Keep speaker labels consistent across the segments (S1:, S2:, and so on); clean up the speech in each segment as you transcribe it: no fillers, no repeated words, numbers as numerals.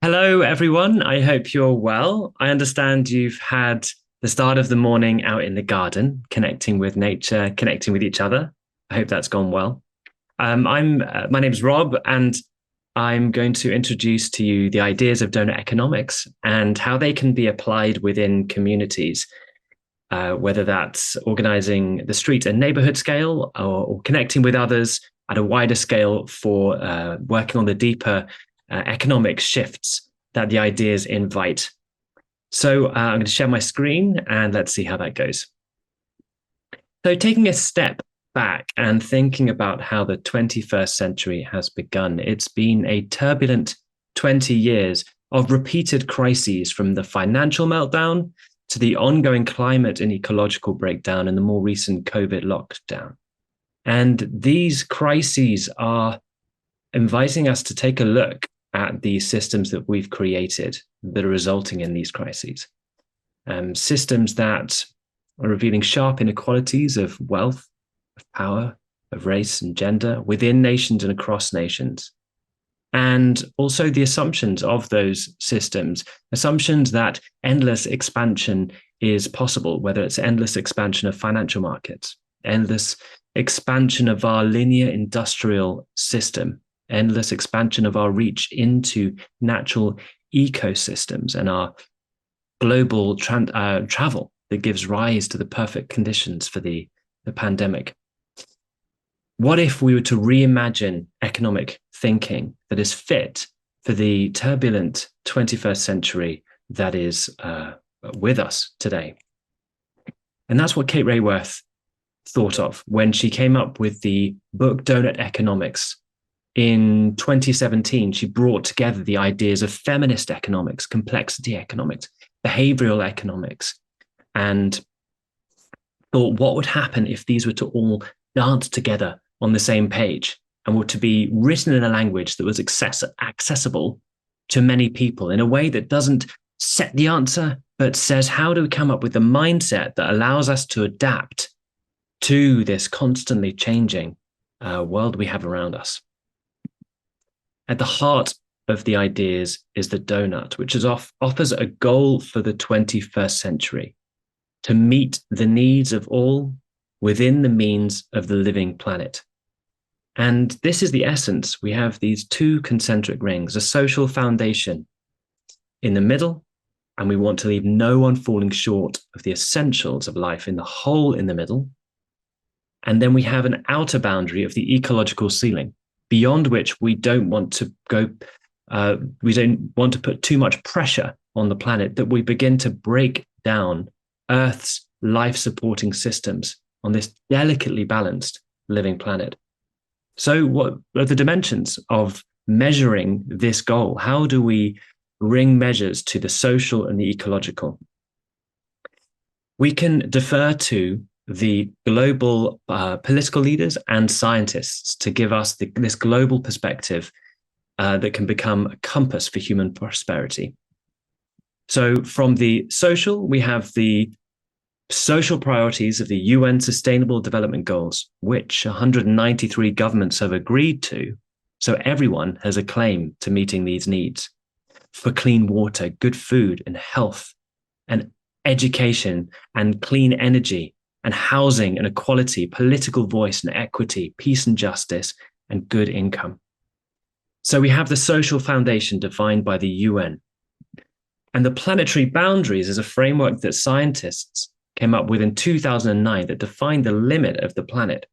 S1: Hello, everyone. I hope you're well. I understand you've had the start of the morning out in the garden, connecting with nature, connecting with each other. I hope that's gone well. My name's Rob, and I'm going to introduce to you the ideas of donor economics and how they can be applied within communities, whether that's organizing the street and neighborhood scale or connecting with others at a wider scale for working on the deeper economic shifts that the ideas invite. So I'm going to share my screen and let's see how that goes. So taking a step back and thinking about how the 21st century has begun, it's been a turbulent 20 years of repeated crises, from the financial meltdown to the ongoing climate and ecological breakdown and the more recent COVID lockdown. And these crises are inviting us to take a look at the systems that we've created that are resulting in these crises. Systems that are revealing sharp inequalities of wealth, of power, of race and gender within nations and across nations. And also the assumptions of those systems, assumptions that endless expansion is possible, whether it's endless expansion of financial markets, endless expansion of our linear industrial system, endless expansion of our reach into natural ecosystems and our global travel that gives rise to the perfect conditions for the pandemic. What if we were to reimagine economic thinking that is fit for the turbulent 21st century that is with us today? And that's what Kate Raworth thought of when she came up with the book Donut Economics. In 2017, she brought together the ideas of feminist economics, complexity economics, behavioral economics, and thought what would happen if these were to all dance together on the same page and were to be written in a language that was accessible to many people in a way that doesn't set the answer, but says, how do we come up with a mindset that allows us to adapt to this constantly changing world we have around us? At the heart of the ideas is the donut, which offers a goal for the 21st century to meet the needs of all within the means of the living planet. And this is the essence. We have these two concentric rings, a social foundation in the middle, and we want to leave no one falling short of the essentials of life in the hole in the middle. And then we have an outer boundary of the ecological ceiling, beyond which we don't want to go, we don't want to put too much pressure on the planet, that we begin to break down Earth's life-supporting systems on this delicately balanced living planet. So what are the dimensions of measuring this goal? How do we bring measures to the social and the ecological? We can defer to the global political leaders and scientists to give us this global perspective that can become a compass for human prosperity. So from the social, we have the social priorities of the UN Sustainable Development Goals, which 193 governments have agreed to. So everyone has a claim to meeting these needs for clean water, good food and health, and education and clean energy, and housing and equality, political voice and equity, peace and justice, and good income. So we have the social foundation defined by the UN. And the planetary boundaries is a framework that scientists came up with in 2009 that defined the limit of the planet.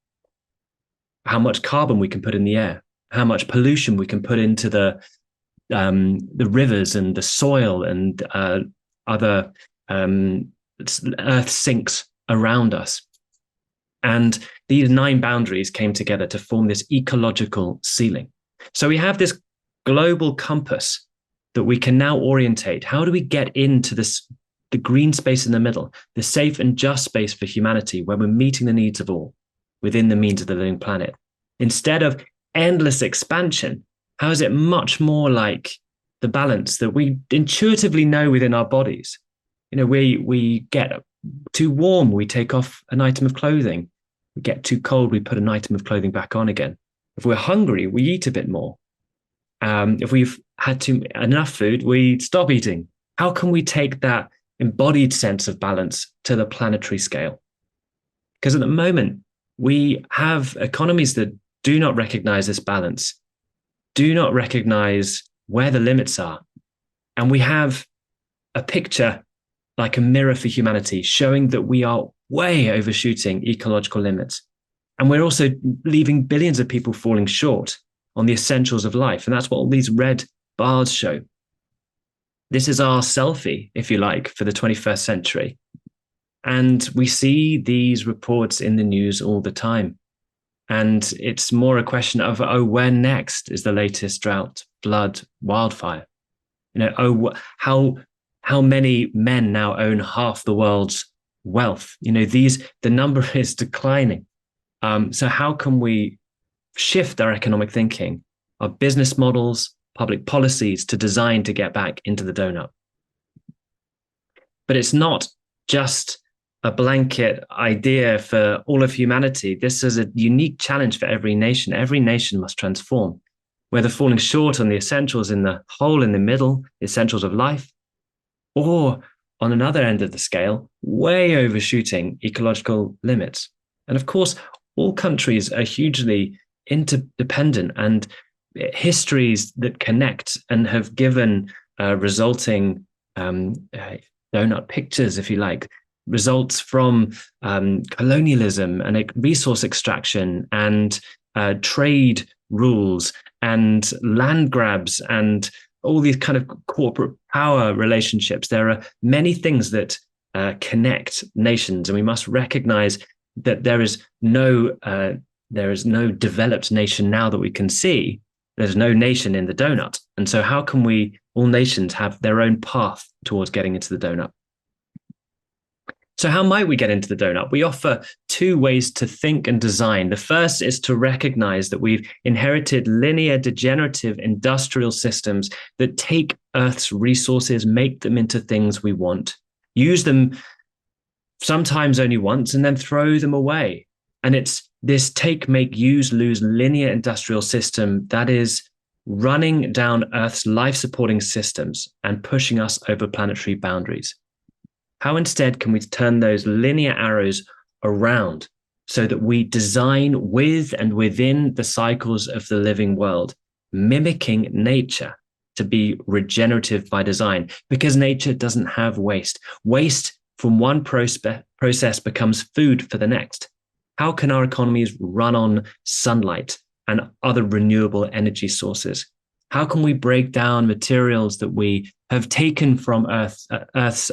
S1: How much carbon we can put in the air, how much pollution we can put into the rivers and the soil and other earth sinks around us. And these 9 boundaries came together to form this ecological ceiling. So we have this global compass that we can now orientate. How do we get into the green space in the middle, the safe and just space for humanity, where we're meeting the needs of all within the means of the living planet? Instead of endless expansion, how is it much more like the balance that we intuitively know within our bodies? You know, we get too warm, we take off an item of clothing. We get too cold, we put an item of clothing back on again. If we're hungry, we eat a bit more. If we've had enough food, we'd stop eating. How can we take that embodied sense of balance to the planetary scale? Because at the moment, we have economies that do not recognize this balance, do not recognize where the limits are. And we have a picture like a mirror for humanity showing that we are way overshooting ecological limits. And we're also leaving billions of people falling short on the essentials of life. And that's what all these red bars show. This is our selfie, if you like, for the 21st century. And we see these reports in the news all the time. And it's more a question of, oh, where next is the latest drought, flood, wildfire? How many men now own half the world's wealth? The number is declining. So how can we shift our economic thinking, our business models, public policies to design to get back into the donut? But it's not just a blanket idea for all of humanity. This is a unique challenge for every nation. Every nation must transform, whether falling short on the essentials in the hole in the middle, the essentials of life, or on another end of the scale, way overshooting ecological limits. And of course, all countries are hugely interdependent, and histories that connect and have given resulting donut pictures, if you like, results from colonialism and resource extraction and trade rules and land grabs and all these kind of corporate power relationships. There are many things that connect nations, and we must recognize that there is no developed nation now that we can see. There's no nation in the donut. And so how can all nations have their own path towards getting into the donut? So how might we get into the donut? We offer two ways to think and design. The first is to recognize that we've inherited linear, degenerative industrial systems that take Earth's resources, make them into things we want, use them sometimes only once, and then throw them away. And it's this take, make, use, lose linear industrial system that is running down Earth's life-supporting systems and pushing us over planetary boundaries. How instead can we turn those linear arrows around so that we design with and within the cycles of the living world, mimicking nature to be regenerative by design? Because nature doesn't have waste. Waste from one process becomes food for the next. How can our economies run on sunlight and other renewable energy sources? How can we break down materials that we have taken from Earth's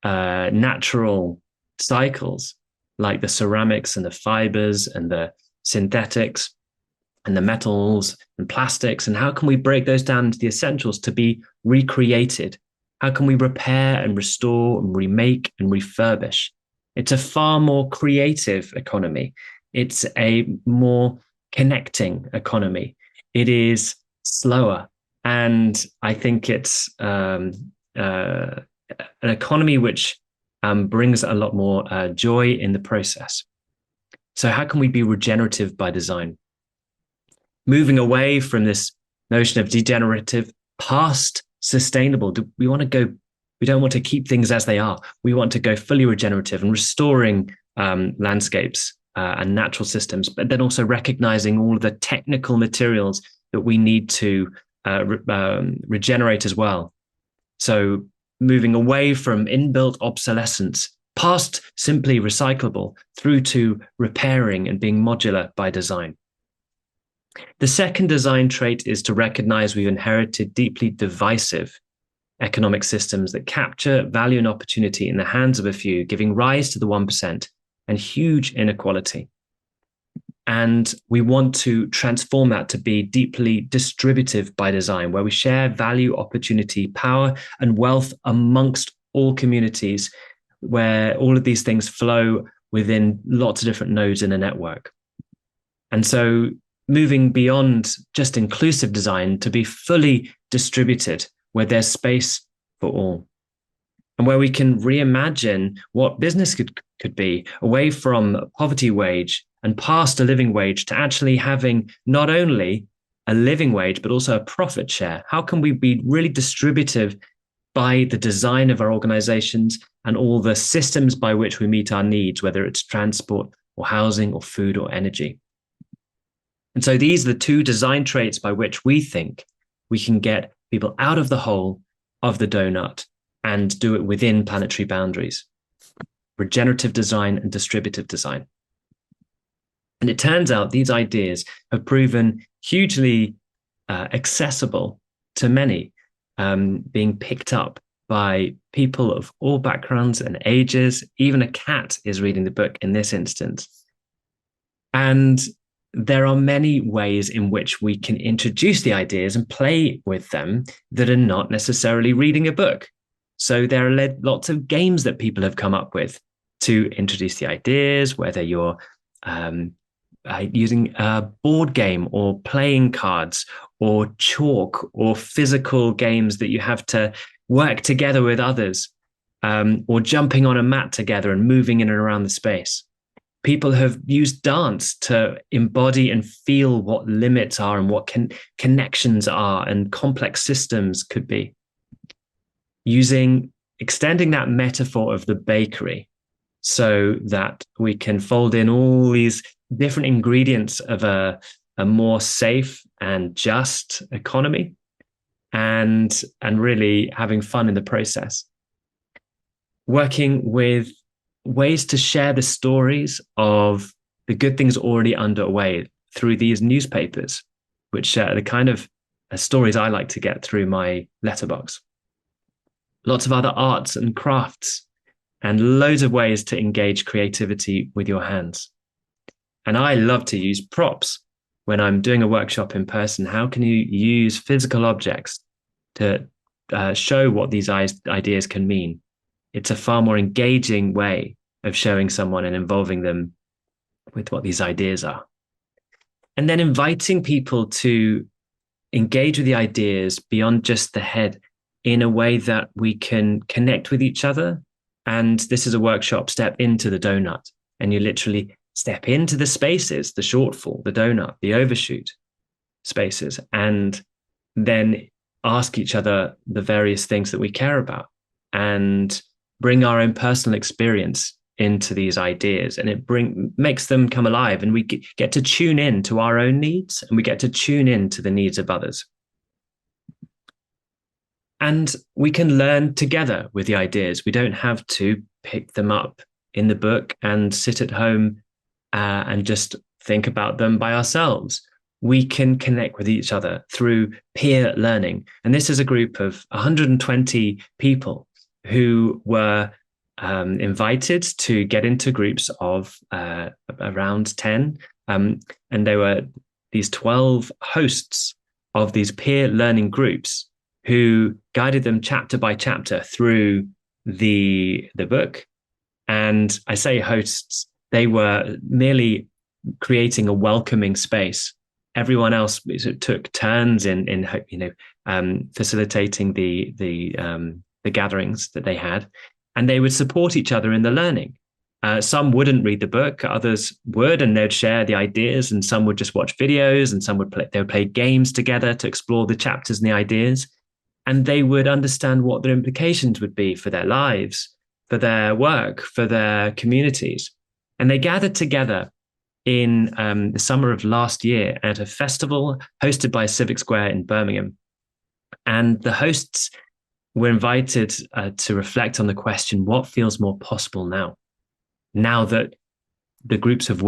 S1: natural cycles, like the ceramics and the fibers and the synthetics and the metals and plastics? And how can we break those down into the essentials to be recreated? How can we repair and restore and remake and refurbish? It's a far more creative economy. It's a more connecting economy. It is slower. And I think it's an economy which brings a lot more joy in the process. So how can we be regenerative by design? Moving away from this notion of degenerative, past sustainable. We don't want to keep things as they are. We want to go fully regenerative and restoring landscapes and natural systems, but then also recognizing all of the technical materials that we need to regenerate as well. So moving away from inbuilt obsolescence, past simply recyclable, through to repairing and being modular by design. The second design trait is to recognize we've inherited deeply divisive economic systems that capture value and opportunity in the hands of a few, giving rise to the 1% and huge inequality. And we want to transform that to be deeply distributive by design, where we share value, opportunity, power, and wealth amongst all communities, where all of these things flow within lots of different nodes in a network. And so moving beyond just inclusive design to be fully distributed, where there's space for all, and where we can reimagine what business could be, away from poverty wage and past a living wage to actually having not only a living wage, but also a profit share? How can we be really distributive by the design of our organizations and all the systems by which we meet our needs, whether it's transport or housing or food or energy? And so these are the two design traits by which we think we can get people out of the hole of the donut and do it within planetary boundaries: regenerative design and distributive design. And it turns out these ideas have proven hugely accessible to many, being picked up by people of all backgrounds and ages. Even a cat is reading the book in this instance. And there are many ways in which we can introduce the ideas and play with them that are not necessarily reading a book. So there are lots of games that people have come up with to introduce the ideas, whether you're using a board game or playing cards or chalk or physical games that you have to work together with others, or jumping on a mat together and moving in and around the space. People have used dance to embody and feel what limits are and what connections are and complex systems could be. Extending that metaphor of the bakery so that we can fold in all these different ingredients of a more safe and just economy, and really having fun in the process. Working with ways to share the stories of the good things already underway through these newspapers, which are the kind of stories I like to get through my letterbox. Lots of other arts and crafts, and loads of ways to engage creativity with your hands. And I love to use props when I'm doing a workshop in person. How can you use physical objects to show what these ideas can mean? It's a far more engaging way of showing someone and involving them with what these ideas are. And then inviting people to engage with the ideas beyond just the head in a way that we can connect with each other. And this is a workshop, step into the donut. And you literally step into the spaces, the shortfall, the donut, the overshoot spaces, and then ask each other the various things that we care about and bring our own personal experience into these ideas. And it makes them come alive, and we get to tune in to our own needs, and we get to tune in to the needs of others. And we can learn together with the ideas. We don't have to pick them up in the book and sit at home and just think about them by ourselves. We can connect with each other through peer learning. And this is a group of 120 people who were invited to get into groups of around 10. And there were these 12 hosts of these peer learning groups who guided them chapter by chapter through the book. And I say hosts, they were merely creating a welcoming space. Everyone else took turns in facilitating the gatherings that they had, and they would support each other in the learning. Some wouldn't read the book, others would, and they'd share the ideas, and some would just watch videos, and some would play games together to explore the chapters and the ideas. And they would understand what their implications would be for their lives, for their work, for their communities. And they gathered together in the summer of last year at a festival hosted by Civic Square in Birmingham. And the hosts were invited to reflect on the question, what feels more possible now? Now that the groups have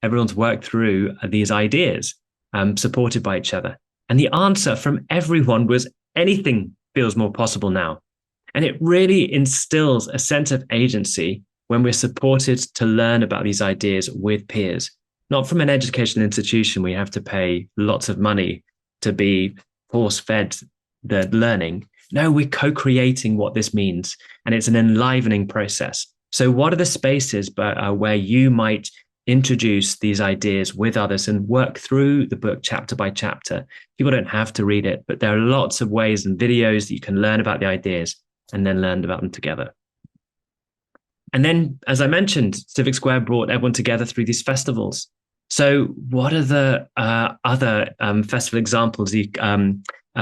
S1: everyone's worked through these ideas, supported by each other. And the answer from everyone was, anything feels more possible now. And it really instills a sense of agency when we're supported to learn about these ideas with peers, not from an educational institution. We have to pay lots of money to be force-fed the learning. No, we're co-creating what this means, and it's an enlivening process. So what are the spaces where you might introduce these ideas with others and work through the book chapter by chapter? People don't have to read it, but there are lots of ways and videos that you can learn about the ideas and then learn about them together. And then, as I mentioned, Civic Square brought everyone together through these festivals. So, what are the other festival examples,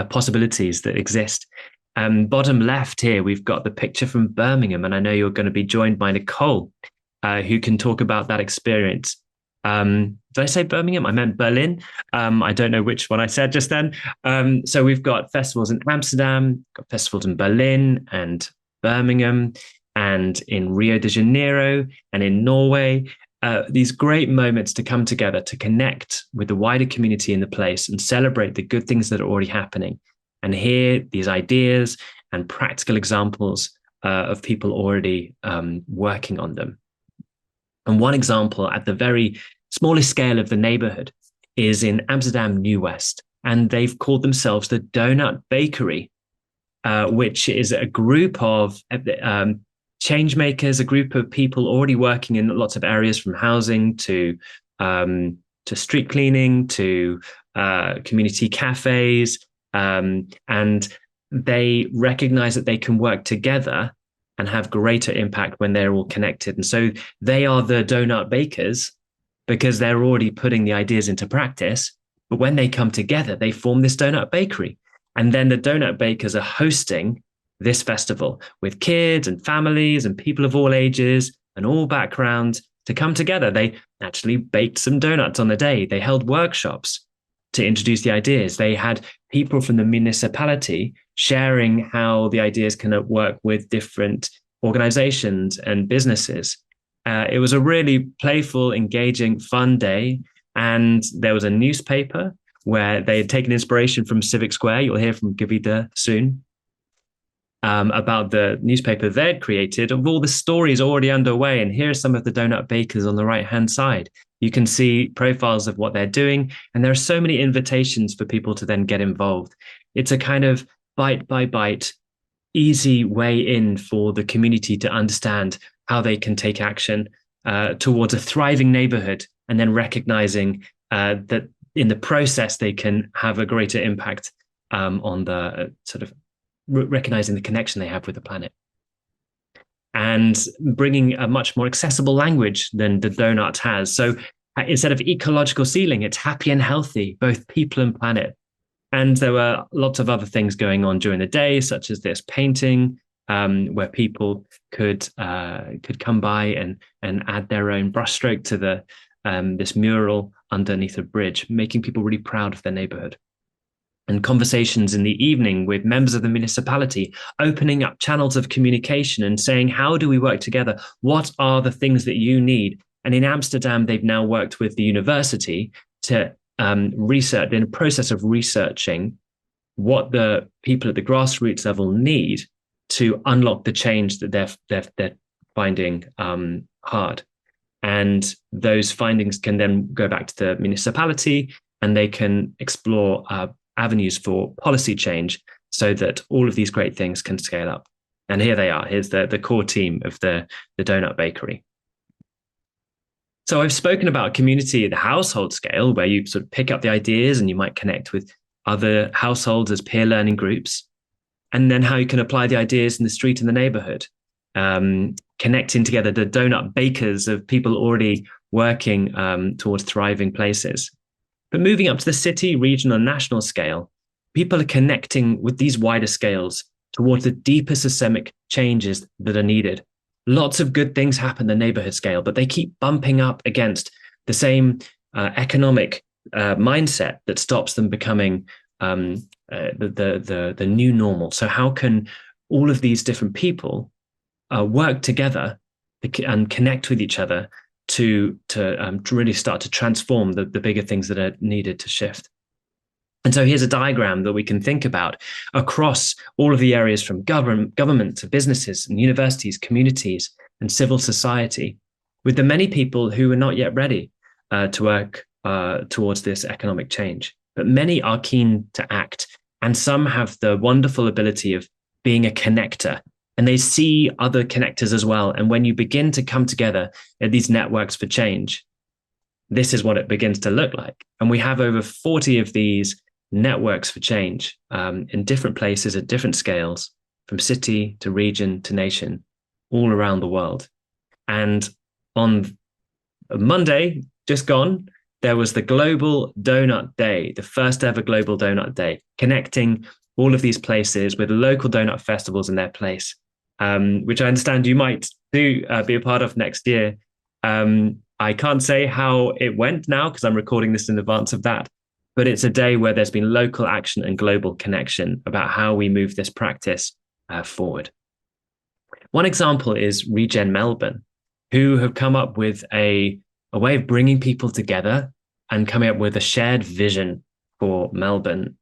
S1: possibilities that exist? Bottom left here, we've got the picture from Birmingham, and I know you're going to be joined by Nicole, who can talk about that experience. Did I say Birmingham? I meant Berlin. I don't know which one I said just then. So we've got festivals in Amsterdam, got festivals in Berlin and Birmingham, and in Rio de Janeiro and in Norway. These great moments to come together, to connect with the wider community in the place and celebrate the good things that are already happening, and hear these ideas and practical examples of people already working on them. And one example at the very smallest scale of the neighborhood is in Amsterdam New West. And they've called themselves the Donut Bakery, which is a group of change makers, a group of people already working in lots of areas, from housing to street cleaning to community cafes. And they recognize that they can work together and have greater impact when they're all connected. And so they are the donut bakers because they're already putting the ideas into practice. But when they come together, they form this donut bakery. And then the donut bakers are hosting this festival with kids and families and people of all ages and all backgrounds to come together. They actually baked some donuts on the day. They held workshops to introduce the ideas. They had people from the municipality sharing how the ideas can work with different organizations and businesses. It was a really playful, engaging, fun day. And there was a newspaper where they had taken inspiration from Civic Square. You'll hear from Gavita soon about the newspaper they'd created of all the stories already underway. And here are some of the donut bakers on the right-hand side. You can see profiles of what they're doing. And there are so many invitations for people to then get involved. It's a kind of bite by bite, easy way in for the community to understand how they can take action towards a thriving neighborhood, and then recognizing that in the process, they can have a greater impact on the sort of recognizing the connection they have with the planet, and bringing a much more accessible language than the donut has. So instead of ecological ceiling, it's happy and healthy, both people and planet. And there were lots of other things going on during the day, such as this painting, where people could come by and add their own brushstroke to the this mural underneath a bridge, making people really proud of their neighborhood. And conversations in the evening with members of the municipality, opening up channels of communication and saying, how do we work together? What are the things that you need? And in Amsterdam, they've now worked with the university to research, in a process of researching what the people at the grassroots level need to unlock the change that they're finding hard. And those findings can then go back to the municipality, and they can explore avenues for policy change so that all of these great things can scale up. And here they are. Here's the core team of the Donut Bakery. So I've spoken about community at the household scale, where you sort of pick up the ideas and you might connect with other households as peer learning groups, and then how you can apply the ideas in the street and the neighborhood, connecting together the donut bakers of people already working towards thriving places. But moving up to the city, regional, and national scale, people are connecting with these wider scales towards the deeper systemic changes that are needed. Lots of good things happen at the neighborhood scale, but they keep bumping up against the same economic mindset that stops them becoming the new normal. So how can all of these different people work together and connect with each other to really start to transform the bigger things that are needed to shift? And so here's a diagram that we can think about across all of the areas, from government to businesses and universities, communities, and civil society, with the many people who are not yet ready to work towards this economic change. But many are keen to act, and some have the wonderful ability of being a connector, and they see other connectors as well. And when you begin to come together at these networks for change, this is what it begins to look like. And we have over 40 of these networks for change in different places at different scales, from city to region to nation, all around the world. And on Monday, just gone, there was the Global Donut Day, the first ever Global Donut Day, connecting all of these places with local donut festivals in their place, which I understand you might be a part of next year. I can't say how it went now because I'm recording this in advance of that, but it's a day where there's been local action and global connection about how we move this practice forward. One example is Regen Melbourne, who have come up with a way of bringing people together and coming up with a shared vision for Melbourne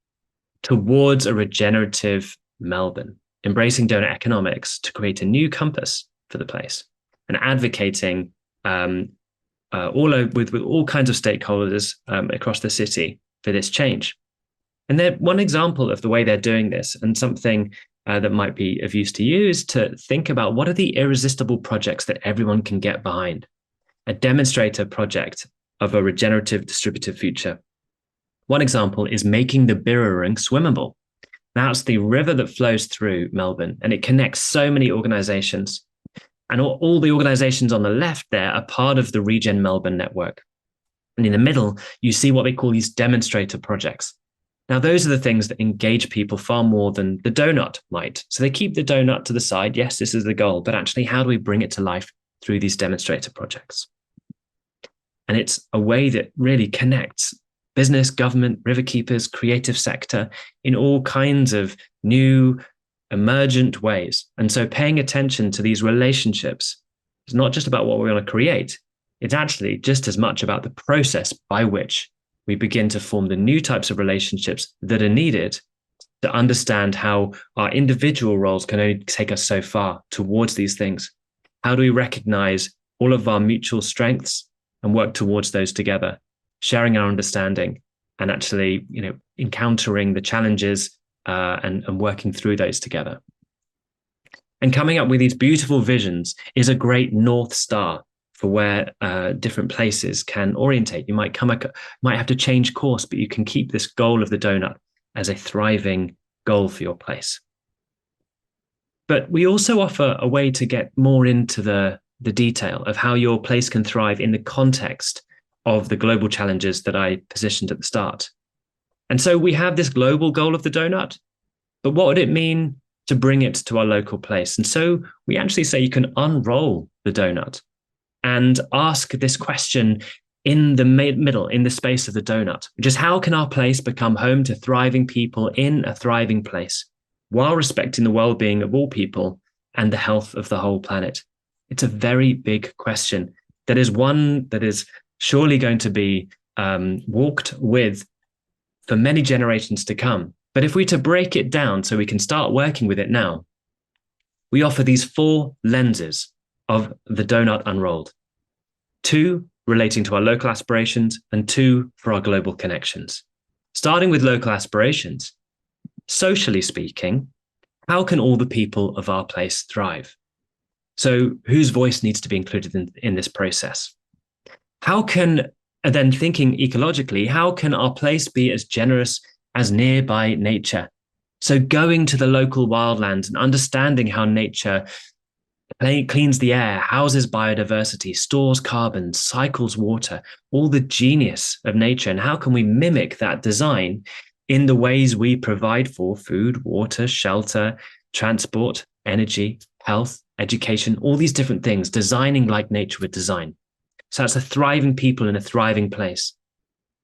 S1: towards a regenerative Melbourne, embracing donut economics to create a new compass for the place and advocating with all kinds of stakeholders across the city for this change. And they're one example of the way they're doing this, and something that might be of use to you is to think about what are the irresistible projects that everyone can get behind. A demonstrator project of a regenerative distributive future. One example is making the Birrarung swimmable. That's the river that flows through Melbourne, and it connects so many organizations. And all the organizations on the left there are part of the Regen Melbourne network. And in the middle, you see what they call these demonstrator projects. Now, those are the things that engage people far more than the donut might. So they keep the donut to the side. Yes, this is the goal, but actually, how do we bring it to life through these demonstrator projects? And it's a way that really connects business, government, riverkeepers, creative sector in all kinds of new, emergent ways. And so paying attention to these relationships is not just about what we want to create. It's actually just as much about the process by which we begin to form the new types of relationships that are needed to understand how our individual roles can only take us so far towards these things. How do we recognize all of our mutual strengths and work towards those together, sharing our understanding and actually, encountering the challenges and working through those together. And coming up with these beautiful visions is a great North Star for where different places can orientate. You might have to change course, but you can keep this goal of the donut as a thriving goal for your place. But we also offer a way to get more into the detail of how your place can thrive in the context of the global challenges that I positioned at the start. And so we have this global goal of the donut, but what would it mean to bring it to our local place? And so we actually say you can unroll the donut and ask this question in the middle, in the space of the donut, which is how can our place become home to thriving people in a thriving place while respecting the well-being of all people and the health of the whole planet? It's a very big question that is one that is surely going to be walked with for many generations to come. But if we to break it down so we can start working with it now, we offer these 4 lenses of the donut unrolled. 2 relating to our local aspirations and 2 for our global connections. Starting with local aspirations, socially speaking, how can all the people of our place thrive? So whose voice needs to be included in this process? How can, and then thinking ecologically, how can our place be as generous as nearby nature? So going to the local wildlands and understanding how nature cleans the air, houses biodiversity, stores carbon, cycles water, all the genius of nature. And how can we mimic that design in the ways we provide for food, water, shelter, transport, energy, health, education, all these different things, designing like nature would design. So that's a thriving people in a thriving place.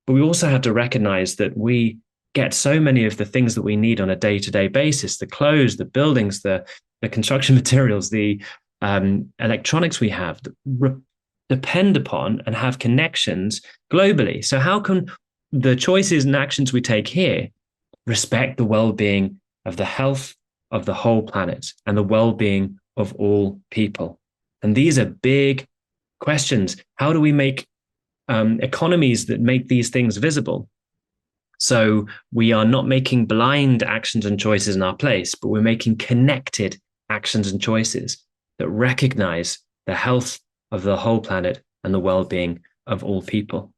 S1: But we also have to recognize that we get so many of the things that we need on a day-to-day basis, the clothes, the buildings, the construction materials, the electronics we have depend upon and have connections globally. So how can the choices and actions we take here respect the well-being of the health of the whole planet and the well-being of all people? And these are big questions. How do we make economies that make these things visible? So we are not making blind actions and choices in our place, but we're making connected actions and choices that recognize the health of the whole planet and the well-being of all people.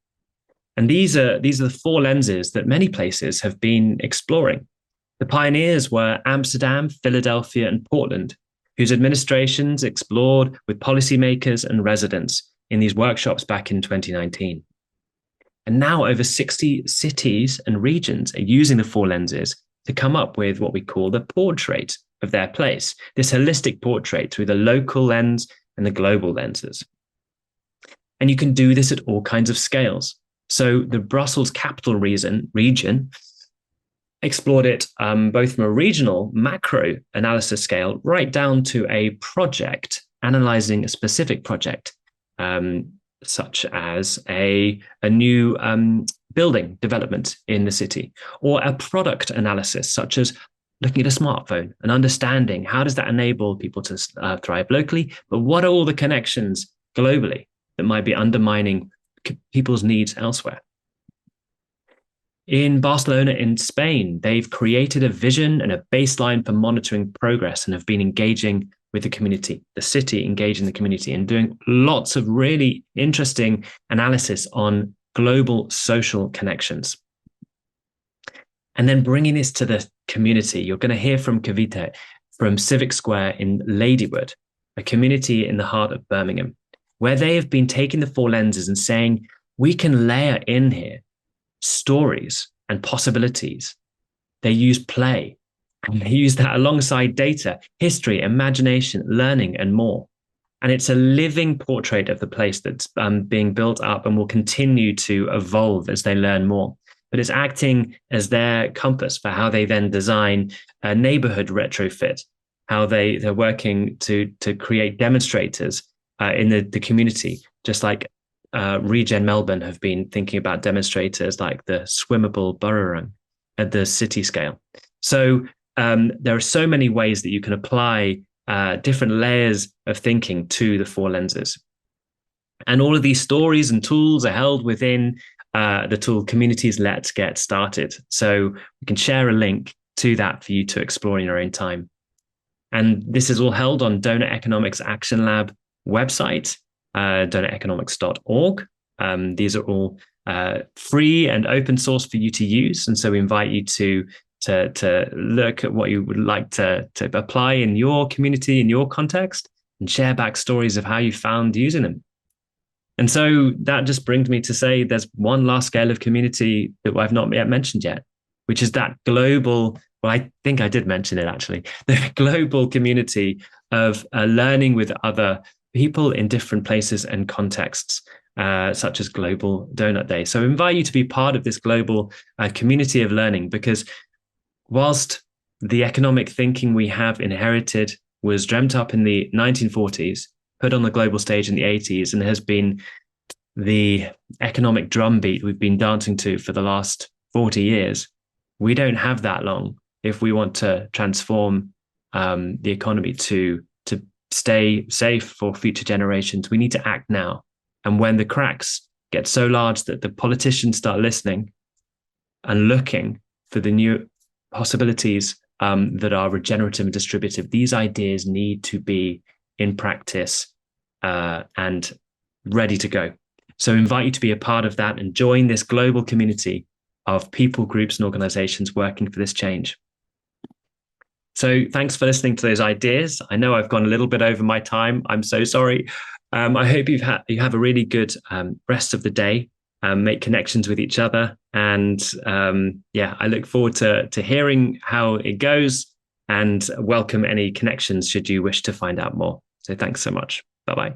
S1: And these are the 4 lenses that many places have been exploring. The pioneers were Amsterdam, Philadelphia, and Portland, whose administrations explored with policymakers and residents in these workshops back in 2019. And now over 60 cities and regions are using the four lenses to come up with what we call the portrait of their place, this holistic portrait through the local lens and the global lenses. And you can do this at all kinds of scales. So the Brussels capital region explored it both from a regional macro analysis scale right down to a project, analyzing a specific project, such as a new building development in the city, or a product analysis, such as looking at a smartphone and understanding how does that enable people to thrive locally, but what are all the connections globally that might be undermining people's needs elsewhere. In Barcelona, in Spain, they've created a vision and a baseline for monitoring progress and have been engaging with the community, the city engaging the community, and doing lots of really interesting analysis on global social connections. And then bringing this to the community, you're going to hear from Kavita from Civic Square in Ladywood, a community in the heart of Birmingham, where they have been taking the four lenses and saying, we can layer in here stories and possibilities. They use play, and they use that alongside data, history, imagination, learning, and more. And it's a living portrait of the place that's being built up and will continue to evolve as they learn more. But it's acting as their compass for how they then design a neighborhood retrofit, how they're working to create demonstrators in the community, just like Regen Melbourne have been thinking about demonstrators like the swimmable burrowing at the city scale. So there are so many ways that you can apply different layers of thinking to the four lenses. And all of these stories and tools are held within the tool Communities Let's Get Started. So we can share a link to that for you to explore in your own time. And this is all held on Donut Economics Action Lab website, donuteconomics.org. These are all free and open source for you to use. And so we invite you to look at what you would like to apply in your community, in your context, and share back stories of how you found using them. And so that just brings me to say there's one last scale of community that I've not yet mentioned yet, which is that global, well, I think I did mention it actually, the global community of learning with other people in different places and contexts, such as Global Donut Day. So I invite you to be part of this global community of learning, because whilst the economic thinking we have inherited was dreamt up in the 1940s, put on the global stage in the 80s, and has been the economic drumbeat we've been dancing to for the last 40 years, we don't have that long if we want to transform the economy to stay safe for future generations. We need to act now. And when the cracks get so large that the politicians start listening and looking for the new possibilities that are regenerative and distributive, these ideas need to be in practice and ready to go. So I invite you to be a part of that and join this global community of people, groups, and organizations working for this change. So thanks for listening to those ideas. I know I've gone a little bit over my time. I'm so sorry. I hope you have a really good rest of the day. Make connections with each other. And I look forward to hearing how it goes, and welcome any connections should you wish to find out more. So thanks so much. Bye-bye.